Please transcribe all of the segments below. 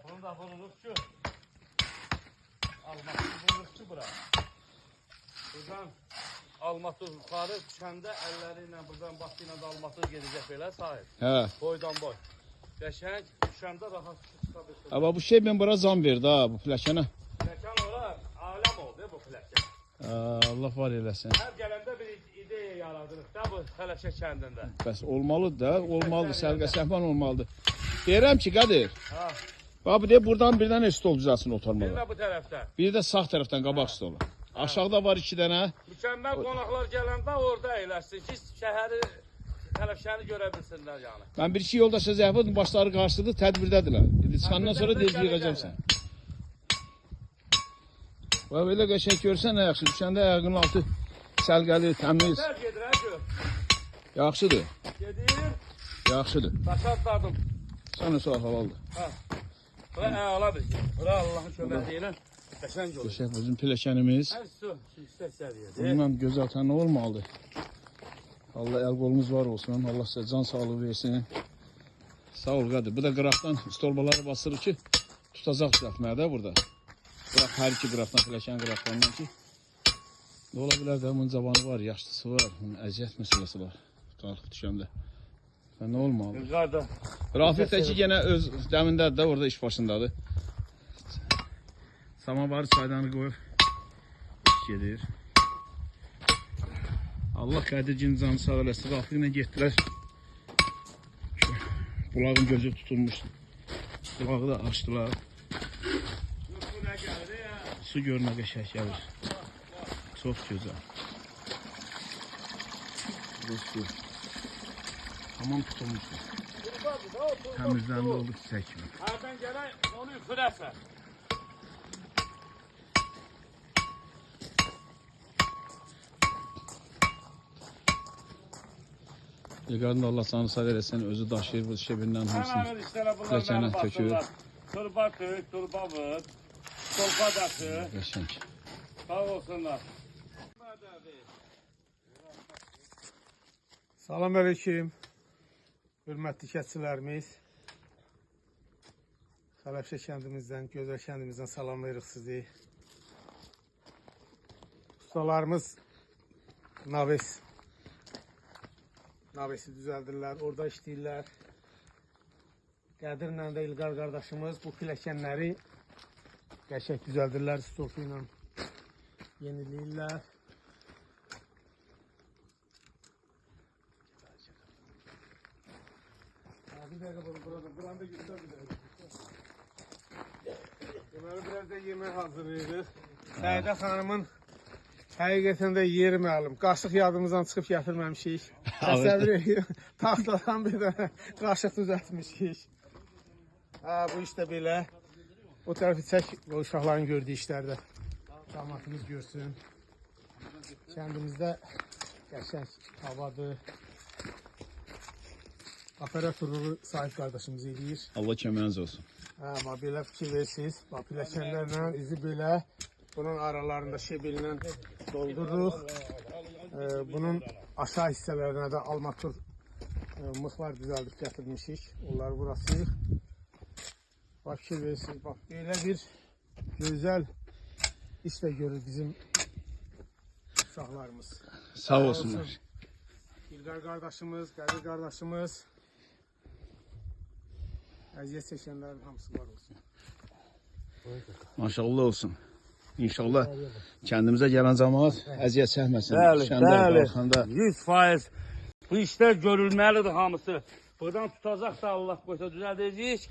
Bunun da bulunuruz ki. Almatı bulunuruz ki bura. Buradan almatı yukarı düşəndə əlləri ilə buradan başı ilə də almatı gedəcək belə sahib. Hə. Boydan boy. Qəşəng düşəndə rahat çıxa bilsin. Ama bu şey ben bura zam verdi ha bu plakana. Plakan olar, aləm oldu bu plakan. Allah var eləsin. Hər gələndə bir ideya yaradırıq da bu Xələşə kəndində. Bəs olmalıdır da, olmalıdır, sərgə-səhman olmalıdır. Deyirəm ki, Qədir. Ha. Bax, bu deyir, buradan bir dənə stol düzəlsin Bir oturmalı. də bu tərəfdə. Bir də sağ tərəfdən qabaq stolu. Aşağıda var 2 dənə. Mükəmməl qonaqlar gələndə orada eləsin ki, şəhəri, Xələşəni görə bilsinlər yəni. Ben bir iki yoldaşa zəhv etdim, başları qarşıladı, tədbirdədirlər. Çıxandan sonra deyir, yığacam sən. Və belə qəşəng görsən nə yaxşı, düşəndə ayağının altı səlqəli, təmiz. Gəl gedir, hə gör. Yaxşıdır, Gedir, yaxşıdır. taşar dadım. Sana sual halaldır. Ha. Bura əla bir şey. Bura Allahın köməyi ilə qəşəng olur. Qəşəng bizim piləkənimiz. Hər su yüksək səviyyədə. Bununla gözəltən nə olmalıdır? Allah el kolumuz var olsun. Allah size can sağlığı versin. Sağ ol Qədir. Bu da qıraqdan stolbaları basırır ki, tutacaq düzəltməyə də burada. Qıraq hər iki qıraqdan, piləkən qıraqlarından ki. Ne ola bilər də, bunun cavanı var, yaşlısı var, bunun əziyyət məsələsi var. Qalxıb düşəndə. Ne olmalı? Qarda. Rafiq də ki, yenə öz dəmindədir də, orada iş başındadır. Samavarı çaydanı qoyub iş gedir. Allah Qədircinin canı sağ eləsin. Rafiq ilə getdilər. Bulağın gözü tutulmuş. Bulağı da açdılar. Su görünə qəşəng gəlir. Çox gözəl. Bu su. Tamam tutulmuşdur. Təmizləndi oldu çiçək kimi. Hərdən gələk onu üfürəsən. Yıqarında Allah canı sağ eləsin, özü daşıyır bu şebindən hamısını. Həmən işlərə Piləkənə bunlardan tökür. basırlar. Turba tök, turba vır, torpa daşı. Qəşəng. Sağ olsunlar. Salam aleyküm, hörmətli kəndçilərimiz. Xələfşə kəndimizdən, gözəl kəndimizdən salamlayırıq sizi. Ustalarımız Navesi düzəldirlər, orada işləyirlər. Qədirlə də İlqar qardaşımız bu piləkənləri qəşəng düzəldirlər, stopu ilə yeniləyirlər. Bir dakika burada göster bir dakika. Deməli biraz da yemək hazırlayırıq. Səidə xanımın həqiqətən də yeri məlum. Qaşıq yadımızdan çıxıb gətirməmişik. Təsəvvür edin, taxtadan bir dənə qaşıq düzəltmişik. Bu işdə belə. O tərəfi çək, o uşaqların gördüyü işlərdə. Damatımız görsün. Kəndimizdə qəşəng havadır. Operatörü sahip kardeşimiz eləyir. Allah köməyiniz olsun. Belə fikir versiniz. Piləkənlərlə izi belə bunun aralarında şebillə doldururuq. Bunun aşağı hissələrinə də almatur mıxlar düzəldib gətirmişik. Onları burasıyıq. Fikir versiniz. Belə bir gözəl iş də görür bizim uşaqlarımız. Sağ olsunlar. İlqar qardaşımız, Qədir qardaşımız. Əziyyət çəkənlərin hamısı var olsun. Maşallah olsun. İnşallah kendimize gelen cemaat əziyyət çəkməsin. Bəli, Düşəndə, bəli. qalxanda. 100%. Bu işlər görülməlidir hamısı. Buradan tutacaq da Allah qoysa düzəldəcəyik.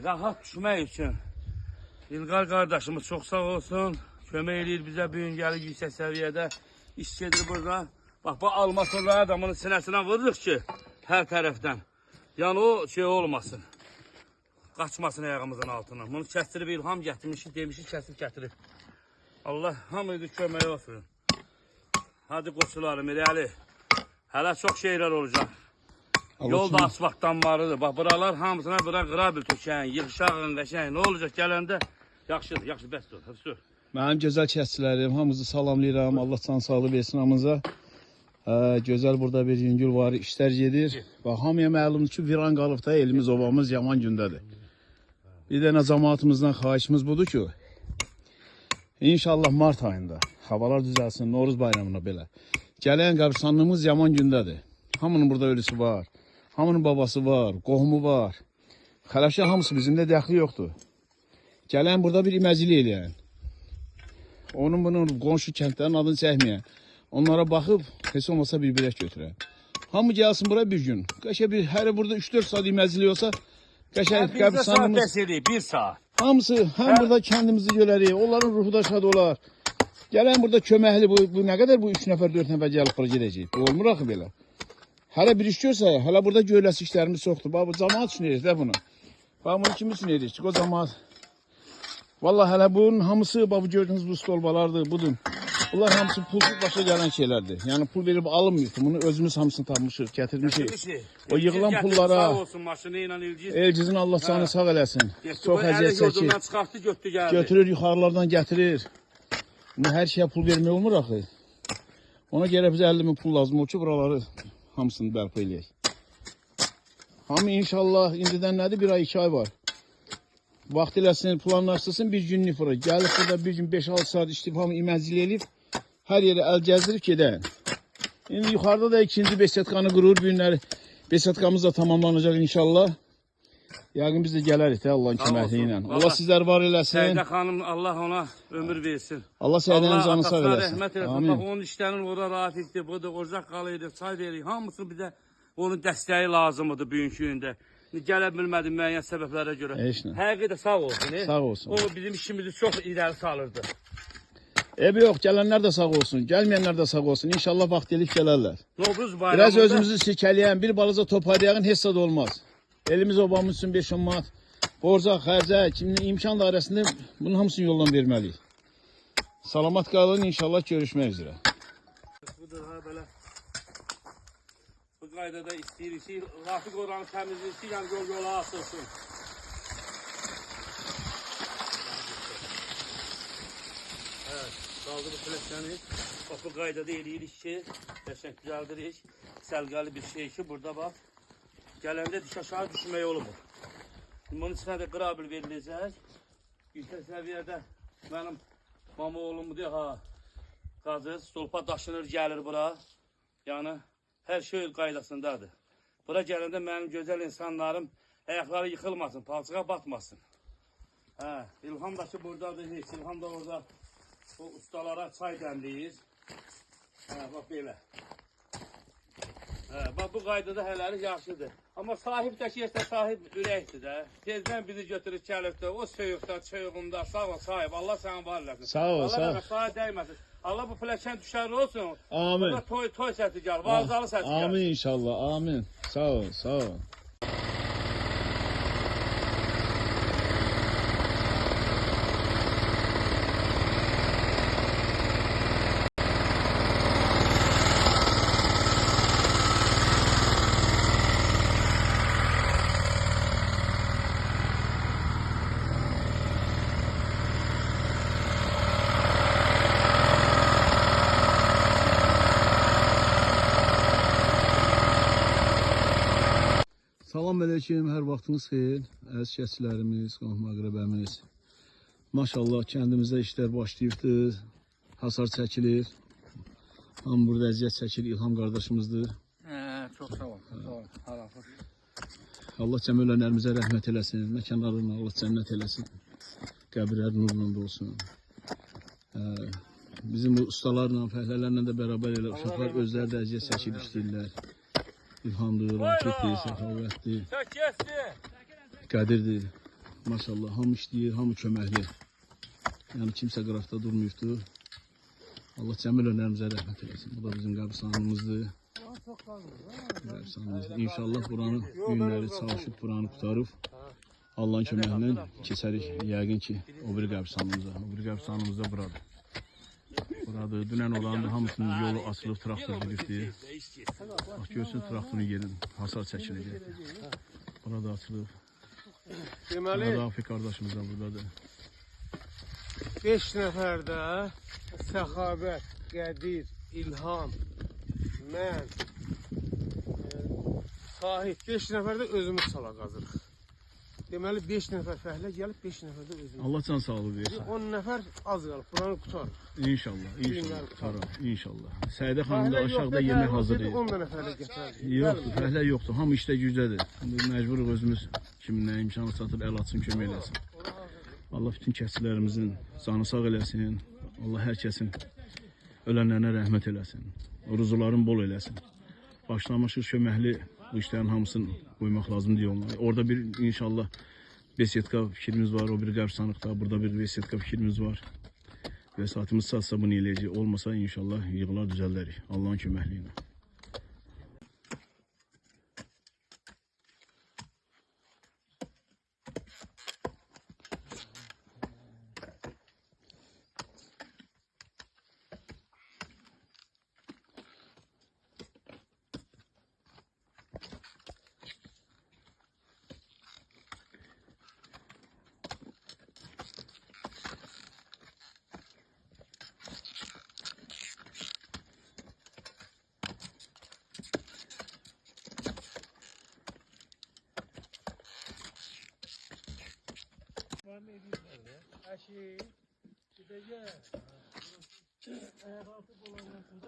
Rahat düşmək üçün. İlqar qardaşımız çox sağ olsun. Kömək eləyir bizə bu gün gəlir yüksək səviyyədə. İş gedir burada. Bax bu almatorları adamın sinəsinə vururuq ki, hər tərəfdən. Yəni o şey olmasın. Qaçmasın ayağımızın altına. Bunu kəstirib ilham gətirmişik, demişik kəsib gətirib. Allah hamıdır köməyi olsun. Hadi qoçularım, irəli. Hələ çox şeylər olacaq. Yol da asfaltdan varıdır. Bax buralar hamısına bura qıra bil tökən, yığışağın, qəşəng. Nə olacaq gələndə? Yaxşıdır, yaxşı, bəs dur, həbsür. Mənim gözəl kəsçilərim, hamınızı salamlayıram. Allah can sağlığı versin hamınıza. Gözəl burada bir yüngül var, işlər gedir. Bax, hamıya məlumdur ki, viran qalıb da elimiz, ovamız yaman gündədir. Bir dənə cəmaatımızdan xahişimiz budur ki, İnşallah mart ayında havalar düzəlsin, Noruz bayramına belə. Gələn qəbristanlığımız yaman gündədir. Hamının burada ölüsü var. Hamının babası var, qohumu var. Xələşə hamısı bizimlə dəxli yoxdur. Gələn burada bir iməcili eləyən. Onun bunun qonşu kəndlərin adını çəkməyən. Onlara baxıb, heç olmasa bir bilək götürən. Hamı gəlsin bura bir gün. Qəşə bir, hələ burada 3-4 saat iməcili olsa, qəşə qəbristanlığımız... Bir saat. Hamısı həm burada kəndimizi görərik, onların ruhu da şad olar. Gələn burada köməkli, bu nə qədər bu 3 nəfər, 4 nəfər gəlib bura gedəcək. Bu olmur axı belə. Hələ bir iş görsə, hələ burada görəsi işlərimiz çoxdur. Bax, bu cəmaat üçün edirik də bunu. Bax, bunu kim üçün edirik? O cəmaat. Vallahi hələ bunun hamısı, bax, bu gördüyünüz bu stolbalardır, budur. Bunlar hamısı pulsuz başa gələn şeylərdir. Yəni pul verib alınmıyıq. Bunu özümüz hamısını tapmışıq, gətirmişik. O yığılan pullara, Sağ olsun maşını ilə İlgiz. Elgizin Allah sağını sağ eləsin. Çox əziyyət çəkir. Çıxartdı, götdü gəldi. Götürür, yuxarılardan gətirir. Hər şeyə pul vermək olmur axı. Ona görə bizə 50 min pul lazım olur ki, buraları hamısını bərpa eləyək. Hamı inşallah indidən nədir? Bir ay, 2 ay var. Vaxt eləsin, planlaşdırsın, bir günlük bura. Gəlib burada bir gün 5-6 saat işləyib, hamı iməcili eləyib, hər yeri əl gəzdirib gedək. İndi yuxarıda da ikinci Besatkanı qurur, bu günləri Besatkamız da tamamlanacaq inşallah. Yəqin biz də gələrik də Allahın köməkliyi ilə. Allah sizləri var eləsin. Səidə xanım, Allah ona ömür versin. Allah Səidənin canı sağ Allah eləsin. rəhmət eləsin. Amin. Bax, onun işlərinin orada Rafiqdir, budur, Ocaq qalıydı, çay verir. Hamısı bizə onun dəstəyi lazımdır bugünkü gündə. Gələ bilmədim müəyyən səbəblərə görə. Həqiqi də sağ olsun. Sağ olsun. O bizim işimizi çox irəli salırdı. Ebi yox, gələnlər də sağ olsun, gəlməyənlər də sağ olsun. İnşallah vaxt elib gələrlər. Novruz bayramında... Biraz özümüzü silkələyən, bir balaca toparlayağın heç sad olmaz. Elimiz obamız üçün 5-10 manat borca, xərcə, kimin imkan dairəsində bunun hamısını yoldan verməliyik. Salamat qalın, inşallah görüşmək üzrə. Budur, ha, belə. Bu qaydada istəyirik, Rafiq oranı təmizlisi, yəni yola asılsın. Evet, qaldı bu fləşəni. Bax, bu qaydada eləyirik ki, fləşən düzəldirik. Səlqəli bir şey ki, burada bax. Gələndə diş aşağı düşmək olur bu. Bunun içinə də qrabil veriləcək. Yüksək səviyyədə mənim mama oğlumdur, ha, qazı, stolpa daşınır, gəlir bura. Yəni, hər şey öz qaydasındadır. Bura gələndə mənim gözəl insanlarım ayaqları yıxılmasın, palçığa batmasın. Hə, İlham da ki buradadır, heç İlham da orada o ustalara çay dəmləyir. Hə, bax belə. Hə, bax bu qaydada hələlik yaxşıdır. Amma sahib də ki, sahib ürəkdir də. Tezdən bizi götürür gəlibdə, o söyüqdə, çöyüqündə, sağ ol sahib, Allah sənə var eləsin. Sağ ol, sağ ol. Allah sağ dəyməsin. Allah bu pləşən düşərli olsun. Amin. Burada toy səsi gəl, vazalı səsi gəl. Amin inşallah, amin. Sağ ol, sağ ol. Salam aleyküm, hər vaxtınız xeyir. Əziz şəhətçilərimiz, qonaq-məqrəbəmiz. Maşallah, kəndimizdə işlər başlayıbdır. Hasar çəkilir. Hamı burada əziyyət çəkir, İlham qardaşımızdır. Çox sağ ol. Sağ ol. Allah cəmi ölənlərimizə rəhmət eləsin. Məkanlarını Allah cənnət eləsin. Qəbirlər nurla olsun. Bizim bu ustalarla, fəhlələrlə də bərabər elə uşaqlar özləri də əziyyət çəkir, işləyirlər. İlhamdır, Rafiqdir, Səxavətdir, Qədirdir. Maşallah, hamı işləyir, hamı köməkli. Yəni kimsə qıraqda durmuyubdur. Allah cəmi ölənlərimizə rəhmət eləsin. Bu da bizim qəbristanlığımızdır. İnşallah buranı günləri çalışıb, buranı qutarıb. Allahın köməklə keçərik yəqin ki, o bir qəbristanlığımıza. O bir qəbristanlığımız da buradır. Buradır. Dünən olanın hamısının yolu açılıb, traktor gedibdir. Bax, görsün traktorun yerin hasar çəkilir. Burada açılıb. Deməli, Rafiq qardaşımız da buradadır. 5 nəfər də Səxavət, Qədir, İlham, mən, Sahib, 5 nəfər də özümüz sala qazırıq. Deməli 5 nəfər fəhlə gəlib, 5 nəfər də özümüz. Allah can sağlığı versin. 10 nəfər az qalıb, buranı qutarıq. İnşallah, inşallah. Günlər qurtarır. İnşallah. Səidə xanım da aşağıda yemək hazırlayır. 10 dənə fəhlə gətirərdik. Yoxdur, fəhlə yoxdur. Hamı işdə gücdədir. İndi məcburuq özümüz kimin nə imkanı çatıb əl açsın, kömək eləsin. Allah bütün kəsçilərimizin canı sağ eləsin. Allah hər kəsin ölənlərinə rəhmət eləsin. Ruzuların bol eləsin. Başlamışıq köməkli bu işlərin hamısını qoymaq lazımdır onlara. Orada bir inşallah besetka fikrimiz var, o bir qəbirstanlıqda, burada bir besetka fikrimiz var. Və saatimiz çatsa bunu eləyəcək. Olmasa inşallah yığılar düzəldərik. Allahın köməkliyi ilə. Aşı, bir de gel. Ayak altı dolanmasında